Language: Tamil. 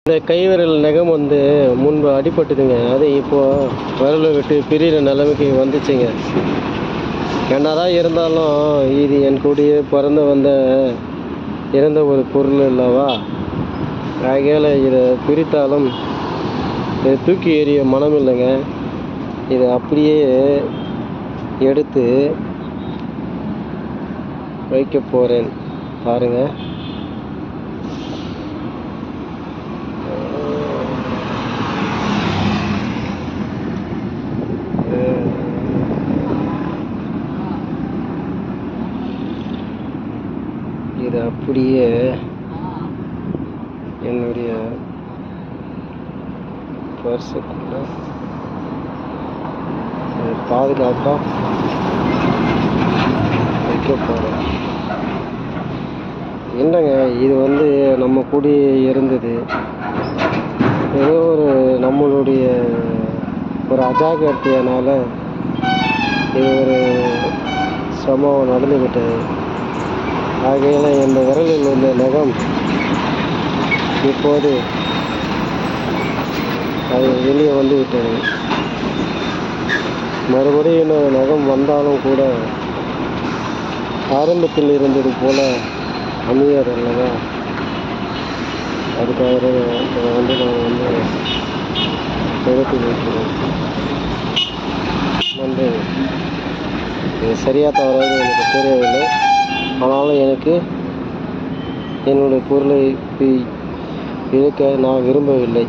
இந்த கைவிரல் நகம் வந்து முன்பு அடிபட்டுதுங்க. அது இப்போது விரலை விட்டு பிரிகிற நிலைமைக்கு வந்துச்சுங்க. என்னதான் இருந்தாலும் இது என் கூடயே பிறந்து வந்த இறந்த ஒரு பொருள் அல்லவா. ஆகையால் இதை பிரித்தாலும் இதை தூக்கி எறிய மனம் இல்லைங்க. இதை அப்படியே எடுத்து வைக்க போகிறேன் பாருங்கள். இது அப்படியே என்னுடைய பர்ஸுக்குள்ள பாதுகாப்பாக வைக்க போகிறேன். என்னங்க இது வந்து நம்ம கூடயே இருந்தது. ஏதோ ஒரு நம்மளுடைய ஒரு அஜாக்கிரதையினால் இது ஒரு சம்பவம் நடந்துவிட்டது. ஆகையால் இந்த விரலில் உள்ள நகம் இப்போது அது வெளியே வந்து விட்டது. மறுபடியும் இன்னொரு நகம் வந்தாலும் கூட ஆரம்பத்தில் இருந்தது போல் அமையாது அல்லவா. அதுக்காக இதை வந்து நான் வந்து எடுத்து வைக்கிறேன். வந்து இது சரியாக தவறாக எனக்கு தெரியவில்லை. ஆனாலும் எனக்கு என்னுடைய பொருளை இழக்க நான் விரும்பவில்லை.